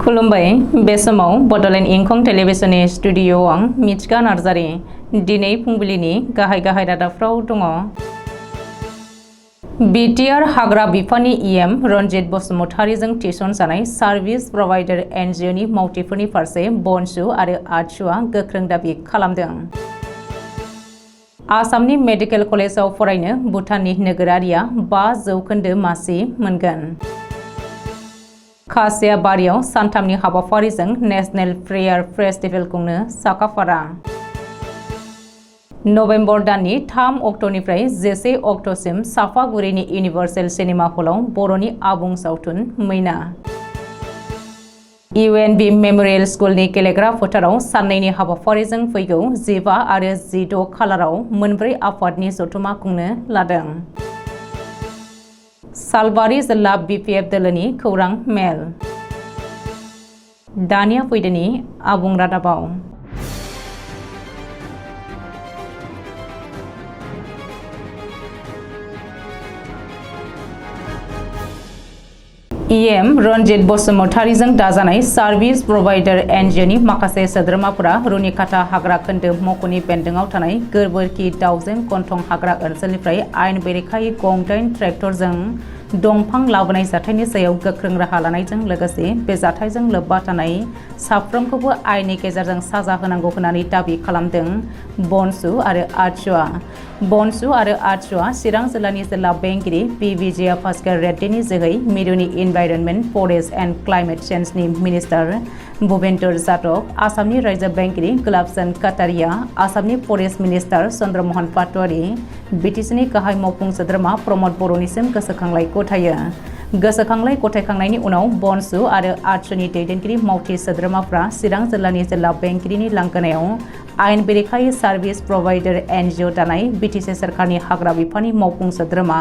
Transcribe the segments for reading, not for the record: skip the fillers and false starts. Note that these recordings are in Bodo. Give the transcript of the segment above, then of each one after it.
खुलुमबाय बे समाव बडोलेण्ड इंखं टेलिभिजननि स्टुडिय'आव आं मिथिका नार्जारि दिनै फुंबिलिनि गाहाय रादाबफ्राव दङ। बिटिआर हाग्रा बिफाननि इएम रनजित बसुमतारीजों थिसनजानाय सार्भिस प्रभाइडार एनजिअनि मावथिफोरनि फारसे बनसु आरो आटसुआ गोख्रों दाबि खालामदों। आसामनि मेडिकेल कलेजाव फरायनो भुटाननि नोगोरारिया 5% मासि मोनगोन। खासियाबारियाव सानथामनि हाबाफारिजों नेशनेल प्रेयार फेस्टिभेल खुंनो साखाफारा। नभेम्बर दाननि 3 अक्ट'निफ्राय 11 अक्ट'सिम साफागुरिनि इउनिभार्सेल सिनेमा हलाव बर'नि आबुं सावथुन मैना। UNB मेम'रियेल स्कुलनि गेलेग्रा फोथाराव साननैनि हाबाफारिजों फैगौ 15 आरो 16 खालाराव मोनब्रै आफादनि जथुमा खुंनो लादों। सालबारि जिल्ला BPF दोलोनि खौरां मेल। दानिया फैदोनि आबुं रादाबाव। इएम रनजित बसुमतारीजों दाजानाय सार्भिस प्रभाइडार एनजिअनि माखासे सोद्रोमाफोरा रुनिकाटा हाग्रा खोन्दो मख'नि बेन्दोंआव थानाय गोबोरखि दाउजें गन्थं हाग्रा ओनसोलनिफ्राय आयेन बेरेखायै गं-10 ट्रेक्टरजों दंफां लाबोनाय जाथायनि सायाव गोख्रों राहा लानायजों लोगोसे बे जाथायजों लोब्बा थानाय साफ्रोमखौबो आयेननि गेजेरजों साजा होनांगौ होननानै दाबि खालामदों बनसु आरो आटसुआ। बनसु आरो आटसुआ चिरां जिल्लानि जिल्ला बेंगिरि पि विजया भास्कर रेड्डीनि जोहै मिरुनि इनभाइरनमेन्ट फरेस्ट एन्ड क्लाइमेट चेन्जनि मिनिस्टार भुपेन्द्र जाटव, आसामनि रायजो बेंगिरि गुलाबचन्द काटारिया, आसामनि फरेस्ट मिनिस्टार चन्द्रमहन पाटवारी, बिटिसिनि गाहाय मावफुं सोद्रोमा प्रमद बर'निसिम गोसोखांलाय गथायो। गोसोखांलाय गथायखांनायनि उनाव बनसु आरो आटसुनि दैदेनगिरि मावथि सोद्रोमाफ्रा चिरां जिल्लानि जिल्ला बेंगिरिनि लांगोनायाव आयेन बेरेखायै सार्भिस प्रभाइडार एनजिअ दानाय बिटिसि सोरखारनि हाग्रा बिफाननि मावफुं सोद्रोमा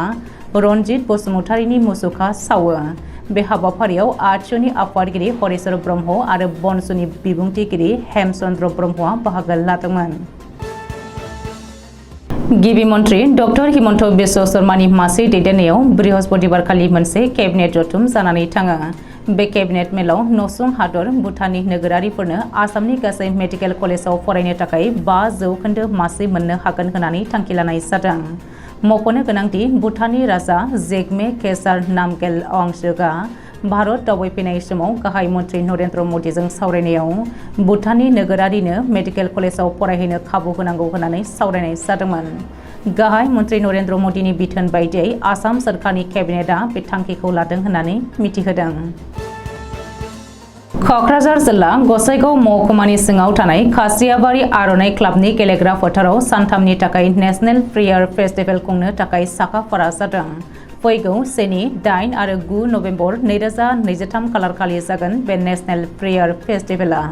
रनजित बसुमतारीनि मुसुखा सावो। बे हाबाफारियाव आटसुनि आफादगिरि हरेश्वर ब्रह्म आरो बनसुनि बिबुंथिगिरि हेमचन्द्र ब्रह्मआ बाहागो लादोंमोन। गिबि मन्त्रि डक्टर हिमन्त बिश्व शर्मानि मासि दैदेननायाव बृहस्पतिबारखालि मोनसे केबिनेट जथुम जानानै थाङो। बे केबिनेट मेलाव नसुं हादर भुटाननि नोगोरारिफोरनो आसामनि गासै मेडिकेल कलेजाव फरायनो थाखाय 5% मासि मोननो हागोन होननानै थांखि लानाय जादों। मख'नो गोनांदि भुटाननि राजा जेगमे केसार नामगेल वांचुकआ भारत दावबायफैनाय समाव गाहाय मन्त्रि नरेन्द्र मदिजों सावरायनायाव भुटाननि नोगोरारिनो मेडिकेल कलेजाव फरायहैनो खाबु होनांगौ होननानै सावरायनाय जादोंमोन। गाहाय मन्त्रि नरेन्द्र मदिनि बिथोन बायदियै आसाम सोरखारनि केबिनेटआ बे थांखिखौ लादों होननानै मिथिहोदों। क'क्राझार जिल्ला गसाइगाव महकुमानि सिङाव थानाय खासियाबारि आर'नाइ क्लाबनि गेलेग्रा फोथाराव सानथामनि थाखाय नेशनेल प्रेयार फेस्टिभेल खुंनो थाखाय साखाफारा जादों। फैगौ 1, 8 आरो 9 नभेम्बर 2023 खालारखालि जागोन बे नेशनेल प्रेयार फेस्टिभेला।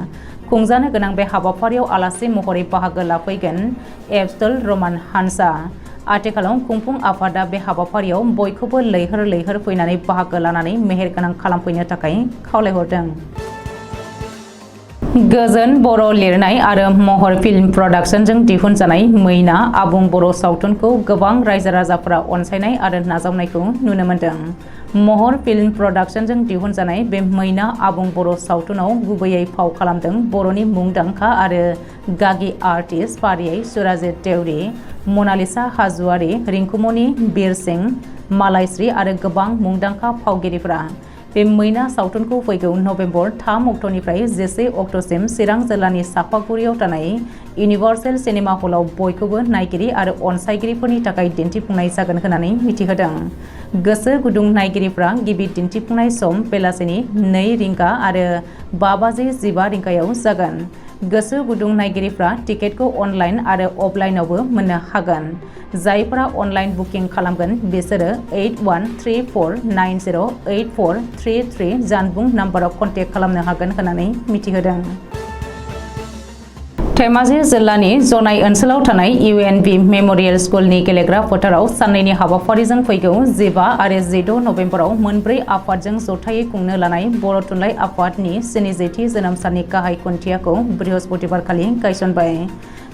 खुंजानो गोनां बे हाबाफारियाव आलासि महरै बाहागो लाफैगोन एपस्टल रमान हान्सा। आथिखालाव खुंफुं आफादा बे हाबाफारियाव बयखौबो लैहोर फैनानै बाहागो लानानै मेहेरगोनां खालामफैनो थाखाय खावलायहरदों। गोजोन बर' लिरनाय आरो महर फिल्म प्रडाक्शनजों दिहुनजानाय मैना आबुं बर' सावथुनखौ गोबां रायजो राजाफोरा अनसायनाय आरो नाजावनायखौ नुनो मोन्दों। महर फिल्म प्रडाक्शनजों दिहुनजानाय बे मैना आबुं बर' सावथुनाव गुबैयै फाव खालामदों बर'नि मुंदांखा आरो गागि आर्टिस्ट फारियै सुराजित देउरि, मनालिसा हाज'वारि, रिंकुमनि बिरसिं, मालायस्रि आरो गोबां मुंदांखा फावगिरिफोरा। बे मैना सावथुनखौ फैगौ नभेम्बर 3 अक्ट'निफ्राय 11 अक्ट'सिम चिरां जिल्लानि साफागुरियाव थानाय इउनिभार्सेल सिनेमा हलाव बयखौबो नायगिरि आरो अनसायगिरिफोरनि थाखाय दिन्थिफुंनाय जागोन होननानै मिथिहोदों। गोसो गुदुं नायगिरिफ्रा गिबि दिन्थिफुंनाय सम बेलासिनि 2 रिंगा आरो 5:15 रिंगायाव जागोन। गोसो गुदुं नायगिरिफ्रा टिकेटखौ अनलाइन आरो अफलाइनावबो मोननो हागोन। जायफोरा अनलाइन बुकिं खालामगोन बिसोरो 8134908433 जानबुं नाम्बाराव कन्टेक्ट खालामनो हागोन होननानै मिथिहोदों। धेमाजि जिल्लानि जनाय ओनसोलाव थानाय UNB मेम'रियेल स्कुलनि गेलेग्रा फोथाराव साननैनि हाबाफारिजों फैगौ 15 आरो 16 नभेम्बराव मोनब्रै आफादजों जथायै खुंनो लानाय बर' थुनलाइ आफादनि 70थि जोनोम साननि गाहाय खुन्थियाखौ बृहस्पतिबारखालि गायसनबाय।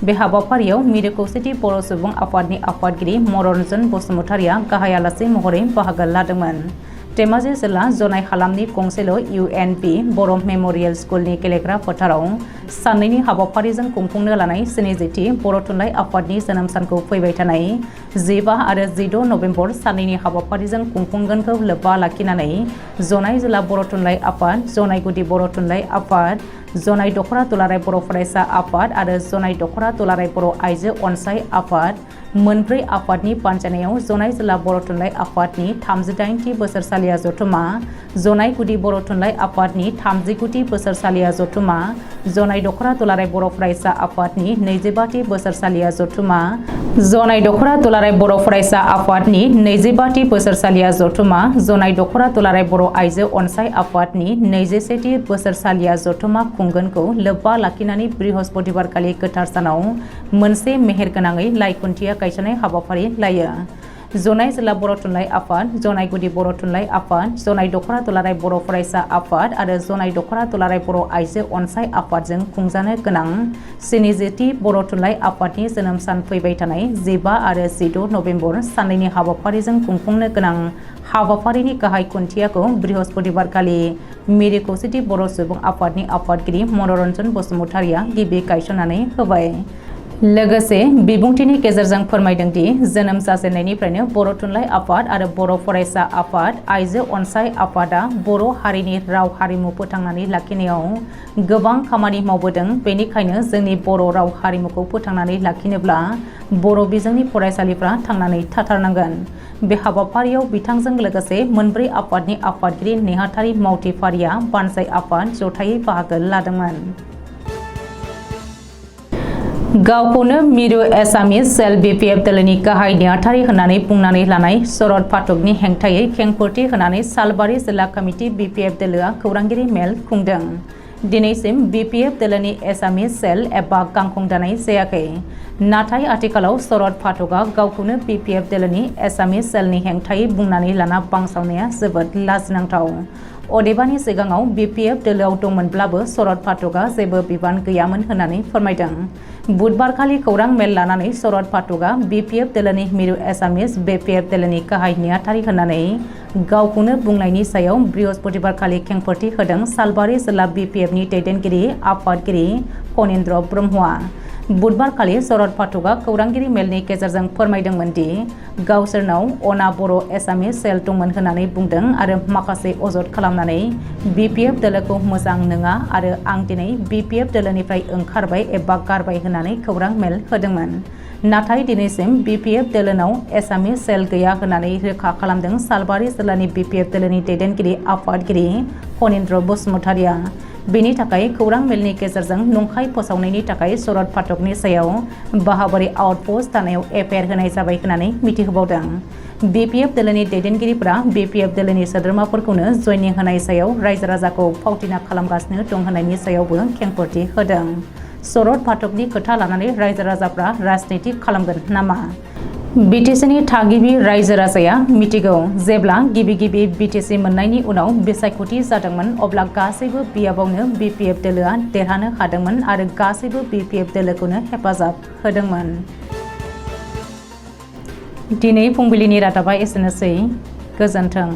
बे हाबाफारियाव मिरु खौसेथि बर' सुबुं आफादनि आफादगिरि मनरन्जन बसुमतारीया गाहाय आलासि महरै बाहागो लादोंमोन। धेमाजि जिल्ला जनाय हालामनि गंसेल' UNP बर' मेम'रियेल स्कुलनि गेलेग्रा फोथाराव साननैनि हाबाफारिजों खुंफुंनो लानाय 40थि बर' थुनलाइ आफादनि जोनोम सानखौ फैबाय थानाय 15 आरो 16 नभेम्बर साननैनि हाबाफारिजों खुंफुंगोनखौ लोब्बा लाखिनानै जनाय जिल्ला बर' थुनलाइ आफाद, जनाय गुदि बर' थुनलाइ आफाद, जनाय दख'रा दुलाराय बर' फरायसा आफाद आरो जनाय दख'रा दुलाराय बर' आइजो अनसाय आफाद मोनब्रै आफादनि बानजायनायाव जनाय जिल्ला बर' थुनलाइ आफादनि 38थि बोसोरसालिया जथुमा, जनाय गुदि बर' थुनलाइ आफादनि 39थि बोसोरसालिया जथुमा, जनाय दख'रा दुलाराय बर' फरायसा आफादनि 25थि बोसोरसालिया जथुमा, जनाय दख'रा दुलाराय बर' फरायसा आफादनि 25थि बोसोरसालिया जथुमा, जनाय दख'रा दुलाराय बर' आइजो अनसाय आफादनि 21थि बोसोरसालिया जथुमा खुंगोनखौ लोब्बा लाखिनानै बृहस्पतिबारखालि गोथार सानाव मोनसे मेहेरगोनाङै लाइ खुन्थिया गायसननाय हाबाफारि लायो। जनाय जिल्ला बर' थुनलाइ आफाद, जनाय गुदि बर' थुनलाइ आफाद, जनाय दख'रा दुलाराय बर' फरायसा आफाद आरो जनाय दख'रा दुलाराय बर' आइजो अनसाय आफादजों खुंजानो गोनां 40थि बर' थुनलाइ आफादनि जोनोम सान फैबाय थानाय 15 आरो 16 नभेम्बर साननैनि हाबाफारिजों खुंफुंनो गोनां हाबाफारिनि गाहाय खुन्थियाखौ बृहस्पतिबारखालि मिरि खौसेथि बर' सुबुं आफादनि आफादगिरि मनरन्जन बसुमतारिया गिबि गायसननानै होबाय। लोगोसे बिबुंथिनि गेजेरजों फोरमायदों दि जोनोम जाजेननायनिफ्रायनो बर' थुनलाइ आफाद आरो बर' फरायसा आफाद, आइजो अनसाय आफादा बर' हारिनि राव हारिमु फोथांनानै लाखिनायाव गोबां खामानि मावबोदों। बेनिखायनो जोंनि बर' राव हारिमुखौ फोथांनानै लाखिनोब्ला बर' बिजोंनि फरायसालिफ्रा थांनानै थाथारनांगोन। बे हाबाफारियाव बिथांजों लोगोसे मोनब्रै आफादनि आफादगिरि नेहाथारि मावथिफारिया बानजाय आफाद जथायै बाहागो लादोंमोन। गावखौनो मिरु एसामिस सेल BPF दोलोनि गाहाय नेहाथारि होननानै बुंनानै लानाय शरद पाठकनि हेंथायै खेंफोरथि होनानै सालबारि जिल्ला कमिटि BPF दोलोआ खौरांगिरि मेल खुंदों। दिनैसिम BPF दोलोनि एसामिस सेल एबा गांखं दानाय जायाखै। नाथाय आथिखालाव शरद पाठकआ गावखौनो BPF दोलोनि एसामिस सेलनि हेंथायै बुंनानै लाना बांसावनाया जोबोद लाजिनांथाव। अदेबानि सिगाङाव BPF दोलोआव दंमोनब्लाबो शरद पाठकआ जेबो बिबान गैयामोन होननानै फोरमायदों। बुधबारखालि खौरां मेल लानानै शरद पाठकआ BPF दोलोनि मिरु एसामिस BPF दोलोनि गाहाय नेहाथारि होननानै गावखौनो बुंनायनि सायाव बृहस्पतिबारखालि खेंफोरथि होदों सालबारि जिल्ला BPFनि दैदेनगिरि आफादगिरि फणीन्द्र ब्रह्मआ। बुधबारखालि शरद पाठकआ खौरांगिरि मेलनि गेजेरजों फोरमायदोंमोन दि गावसोरनाव अना बर' एसामिस सेल दंमोन होननानै बुंदों आरो माखासे अजद खालामनानै BPF दोलोखौ मोजां नङा आरो आं दिनै BPF दोलोनिफ्राय ओंखारबाय एबा गारबाय होननानै खौरां मेल होदोंमोन। नाथाय दिनैसिम BPF दोलोनाव एसामिस सेल गैया होननानै रोखा खालामदों सालबारि जिल्लानि BPF दोलोनि दैदेनगिरि आफादगिरि फणीन्द्र बसुमतारिया। बेनि थाखाय खौरां मेलनि गेजेरजों नंखाय फोसावनायनि थाखाय शरद पाठकनि सायाव बाहाबारि आउटपस्ट थानायाव FIR होनाय जाबाय होननानै मिथिहोबावदों। BPF दोलोनि दैदेनगिरिफोरा BPF दोलोनि सोद्रोमाफोरखौनो जयनिं होनाय सायाव रायजो राजाखौ फावथिना खालामगासिनो दं होननायनि सायावबो खेंफोरथि होदों। शरद पाठकनि खोथा लानानै रायजो राजाफ्रा राजनिति खालामगोन नामा? BTCनि थागिबि रायजो राजाया मिथिगौ। जेब्ला गिबि BTC मोननायनि उनाव बिसायख'थि जादोंमोन अब्ला गासैबो बियाबावनो BPF दोलोआ देरहानो हादोंमोन आरो गासैबो BPF दोलोखौनो हेफाजाब होदोंमोन। दिनै फुंबिलिनि रादाबा एसेनोसै। गोजोन्थों।